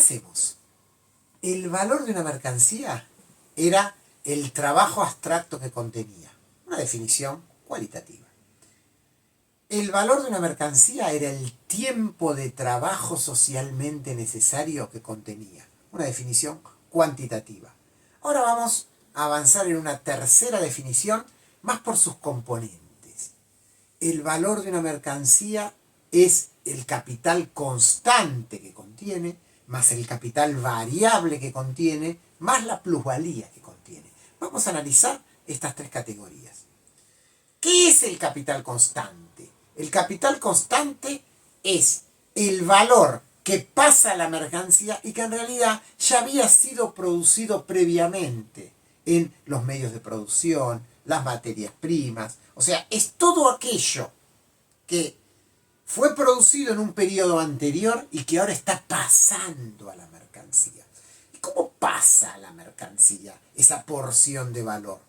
hacemos? El valor de una mercancía era el trabajo abstracto que contenía, una definición cualitativa. El valor de una mercancía era el tiempo de trabajo socialmente necesario que contenía, una definición cuantitativa. Ahora vamos a avanzar en una tercera definición, más por sus componentes. El valor de una mercancía es el capital constante que contiene, más el capital variable que contiene, más la plusvalía que contiene. Vamos a analizar estas tres categorías. ¿Qué es el capital constante? El capital constante es el valor que pasa a la mercancía y que en realidad ya había sido producido previamente en los medios de producción, las materias primas. O sea, es todo aquello que fue producido en un periodo anterior y que ahora está pasando a la mercancía. ¿Y cómo pasa a la mercancía esa porción de valor?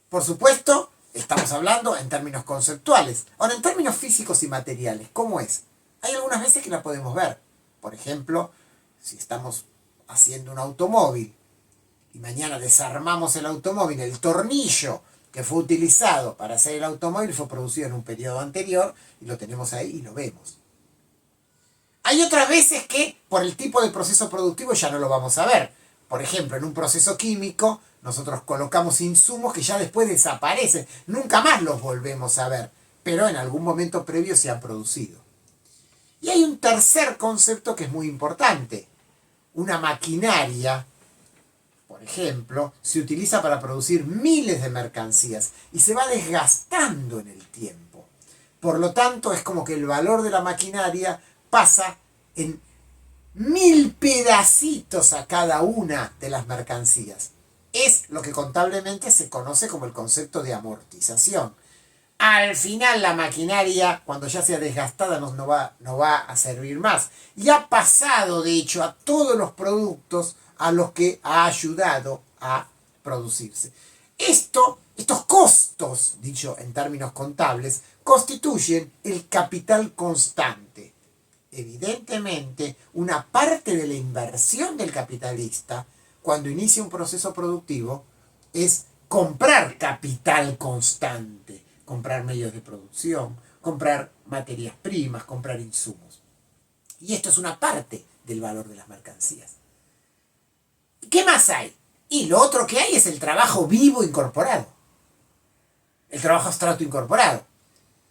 Por supuesto, estamos hablando en términos conceptuales. Ahora, en términos físicos y materiales, ¿cómo es? Hay algunas veces que la podemos ver. Por ejemplo, si estamos haciendo un automóvil y mañana desarmamos el automóvil, el tornillo que fue utilizado para hacer el automóvil fue producido en un periodo anterior y lo tenemos ahí y lo vemos. Hay otras veces que por el tipo de proceso productivo ya no lo vamos a ver. Por ejemplo, en un proceso químico nosotros colocamos insumos que ya después desaparecen. Nunca más los volvemos a ver, pero en algún momento previo se han producido. Y hay un tercer concepto que es muy importante. Una maquinaria, por ejemplo, se utiliza para producir miles de mercancías y se va desgastando en el tiempo. Por lo tanto, es como que el valor de la maquinaria pasa en 1000 pedacitos a cada una de las mercancías. Es lo que contablemente se conoce como el concepto de amortización. Al final la maquinaria, cuando ya sea desgastada, no va a servir más. Y ha pasado, de hecho, a todos los productos a los que ha ayudado a producirse. Estos costos, dicho en términos contables, constituyen el capital constante. Evidentemente, una parte de la inversión del capitalista, cuando inicia un proceso productivo, es comprar capital constante, comprar medios de producción, comprar materias primas, comprar insumos. Y esto es una parte del valor de las mercancías. ¿Qué más hay? Y lo otro que hay es el trabajo vivo incorporado. El trabajo abstracto incorporado.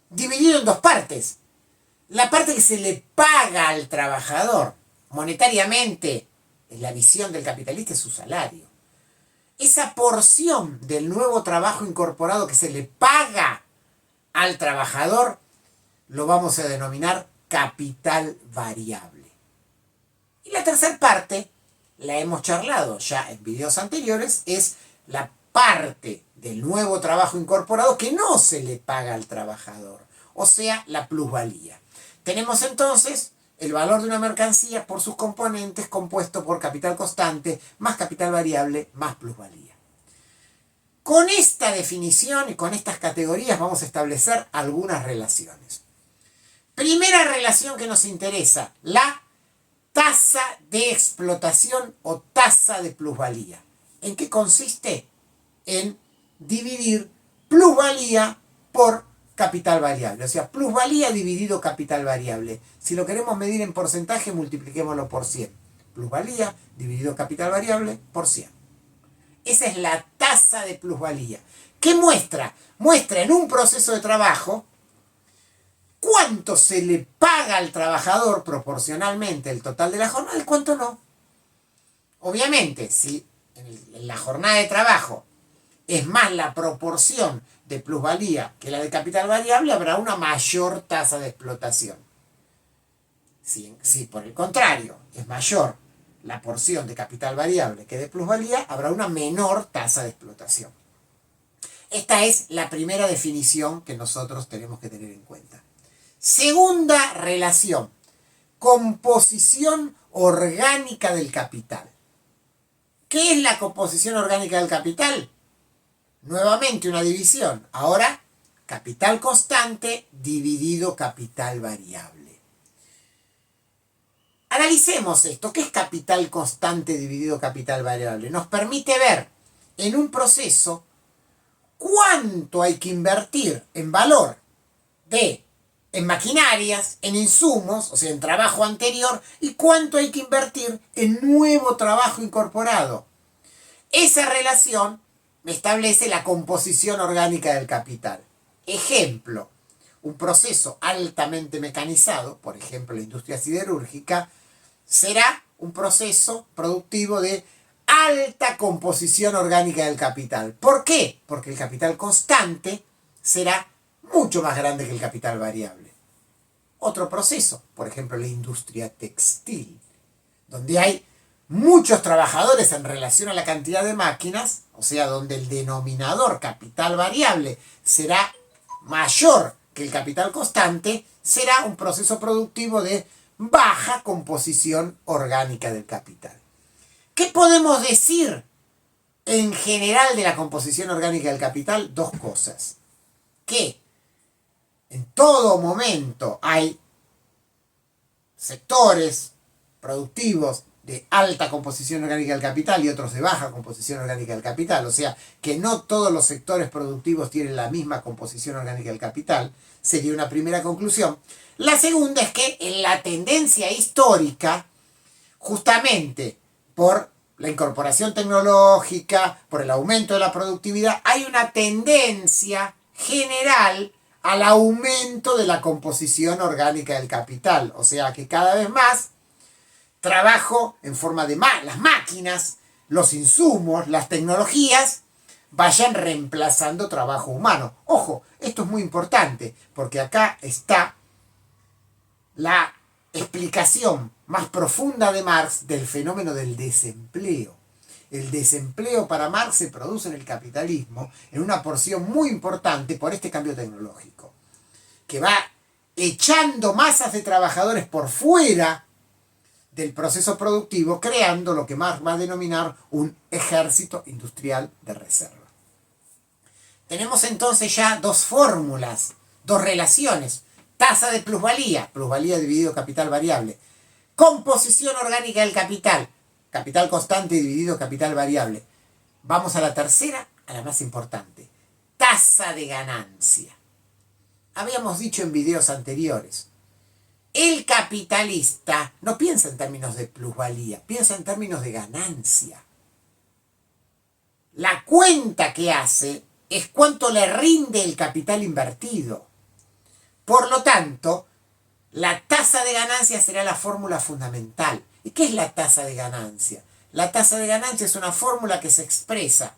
Dividido en dos partes. La parte que se le paga al trabajador monetariamente, en la visión del capitalista, es su salario. Esa porción del nuevo trabajo incorporado que se le paga al trabajador lo vamos a denominar capital variable. Y la tercera parte, la hemos charlado ya en videos anteriores, es la parte del nuevo trabajo incorporado que no se le paga al trabajador, o sea, la plusvalía. Tenemos entonces el valor de una mercancía por sus componentes compuesto por capital constante, más capital variable, más plusvalía. Con esta definición y con estas categorías vamos a establecer algunas relaciones. Primera relación que nos interesa, la tasa de explotación o tasa de plusvalía. ¿En qué consiste? En dividir plusvalía por capital variable. O sea, plusvalía dividido capital variable. Si lo queremos medir en porcentaje, multipliquémoslo por 100. Plusvalía dividido capital variable por 100. Esa es la tasa de plusvalía. ¿Qué muestra? Muestra en un proceso de trabajo cuánto se le paga al trabajador proporcionalmente el total de la jornada y cuánto no. Obviamente, si en la jornada de trabajo es más la proporción de plusvalía que la de capital variable, habrá una mayor tasa de explotación. Si por el contrario es mayor la porción de capital variable que de plusvalía, habrá una menor tasa de explotación. Esta es la primera definición que nosotros tenemos que tener en cuenta. Segunda relación, composición orgánica del capital. ¿Qué es la composición orgánica del capital? Nuevamente una división. Ahora, capital constante dividido capital variable. Analicemos esto. ¿Qué es capital constante dividido capital variable? Nos permite ver en un proceso cuánto hay que invertir en valor en maquinarias, en insumos, o sea, en trabajo anterior, y cuánto hay que invertir en nuevo trabajo incorporado. Esa relación establece la composición orgánica del capital. Ejemplo, un proceso altamente mecanizado, por ejemplo la industria siderúrgica, será un proceso productivo de alta composición orgánica del capital. ¿Por qué? Porque el capital constante será mucho más grande que el capital variable. Otro proceso, por ejemplo la industria textil, donde hay muchos trabajadores en relación a la cantidad de máquinas, o sea, donde el denominador capital variable será mayor que el capital constante, será un proceso productivo de baja composición orgánica del capital. ¿Qué podemos decir en general de la composición orgánica del capital? Dos cosas. Que en todo momento hay sectores productivos de alta composición orgánica del capital y otros de baja composición orgánica del capital. O sea, que no todos los sectores productivos tienen la misma composición orgánica del capital. Sería una primera conclusión. La segunda es que en la tendencia histórica, justamente por la incorporación tecnológica, por el aumento de la productividad, hay una tendencia general al aumento de la composición orgánica del capital. O sea que cada vez más trabajo en forma de las máquinas, los insumos, las tecnologías vayan reemplazando trabajo humano. Ojo, esto es muy importante porque acá está la explicación más profunda de Marx del fenómeno del desempleo. El desempleo para Marx se produce en el capitalismo en una porción muy importante por este cambio tecnológico, que va echando masas de trabajadores por fuera del proceso productivo, creando lo que Marx va a denominar un ejército industrial de reserva. Tenemos entonces ya dos fórmulas, dos relaciones: tasa de plusvalía, plusvalía dividido capital variable; composición orgánica del capital, capital constante dividido capital variable. Vamos a la tercera, a la más importante: tasa de ganancia. Habíamos dicho en videos anteriores, el capitalista no piensa en términos de plusvalía, piensa en términos de ganancia. La cuenta que hace es cuánto le rinde el capital invertido. Por lo tanto, la tasa de ganancia será la fórmula fundamental. ¿Y qué es la tasa de ganancia? La tasa de ganancia es una fórmula que se expresa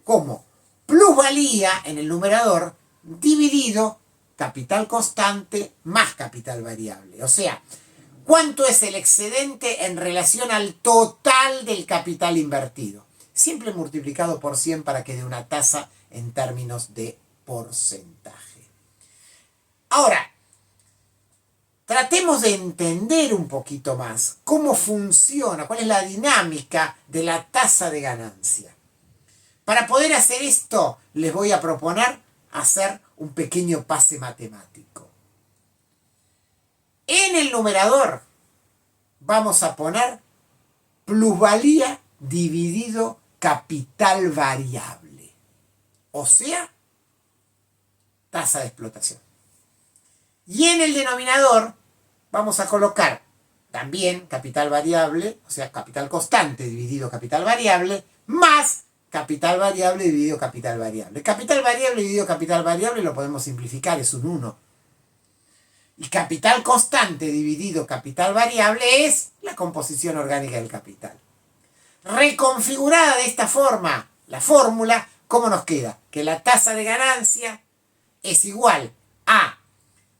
como plusvalía en el numerador dividido capital constante más capital variable. O sea, ¿cuánto es el excedente en relación al total del capital invertido? Siempre multiplicado por 100 para que dé una tasa en términos de porcentaje. Ahora, tratemos de entender un poquito más cómo funciona, cuál es la dinámica de la tasa de ganancia. Para poder hacer esto, les voy a proponer hacer un pequeño pase matemático. En el numerador vamos a poner plusvalía dividido capital variable, o sea, tasa de explotación. Y en el denominador vamos a colocar también capital variable, o sea, capital constante dividido capital variable, más capital variable dividido capital variable. Capital variable dividido capital variable lo podemos simplificar, es un 1. Y capital constante dividido capital variable es la composición orgánica del capital. Reconfigurada de esta forma, la fórmula, ¿cómo nos queda? Que la tasa de ganancia es igual a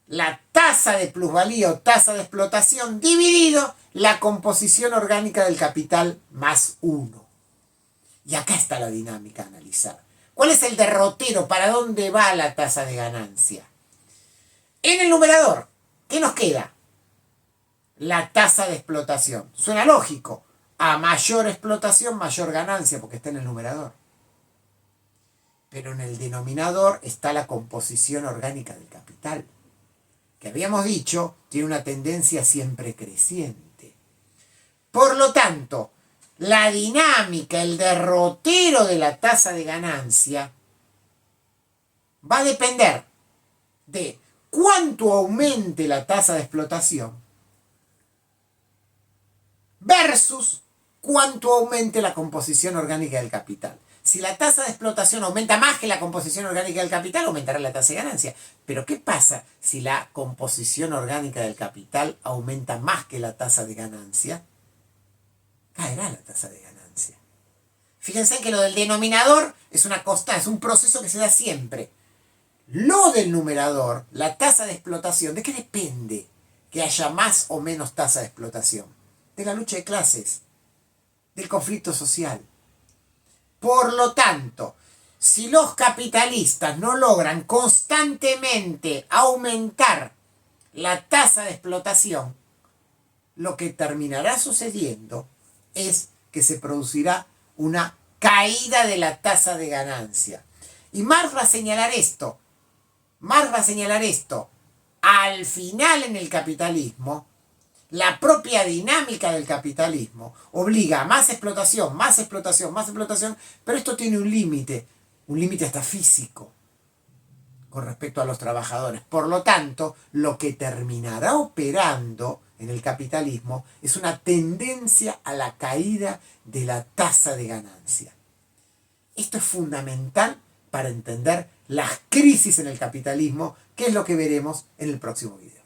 la tasa de plusvalía o tasa de explotación dividido la composición orgánica del capital más 1. Y acá está la dinámica a analizar. ¿Cuál es el derrotero? ¿Para dónde va la tasa de ganancia? En el numerador, ¿qué nos queda? La tasa de explotación. Suena lógico. A mayor explotación, mayor ganancia, porque está en el numerador. Pero en el denominador está la composición orgánica del capital, que habíamos dicho tiene una tendencia siempre creciente. Por lo tanto, la dinámica, el derrotero de la tasa de ganancia va a depender de cuánto aumente la tasa de explotación versus cuánto aumente la composición orgánica del capital. Si la tasa de explotación aumenta más que la composición orgánica del capital, aumentará la tasa de ganancia. Pero ¿qué pasa si la composición orgánica del capital aumenta más que la tasa de ganancia? Caerá la tasa de ganancia. Fíjense que lo del denominador es una constante, es un proceso que se da siempre. Lo del numerador, la tasa de explotación, ¿de qué depende que haya más o menos tasa de explotación? De la lucha de clases, del conflicto social. Por lo tanto, si los capitalistas no logran constantemente aumentar la tasa de explotación, lo que terminará sucediendo es que se producirá una caída de la tasa de ganancia. Y Marx va a señalar esto. Al final en el capitalismo, la propia dinámica del capitalismo obliga a más explotación, pero esto tiene un límite hasta físico con respecto a los trabajadores. Por lo tanto, lo que terminará operando en el capitalismo es una tendencia a la caída de la tasa de ganancia. Esto es fundamental para entender las crisis en el capitalismo, que es lo que veremos en el próximo video.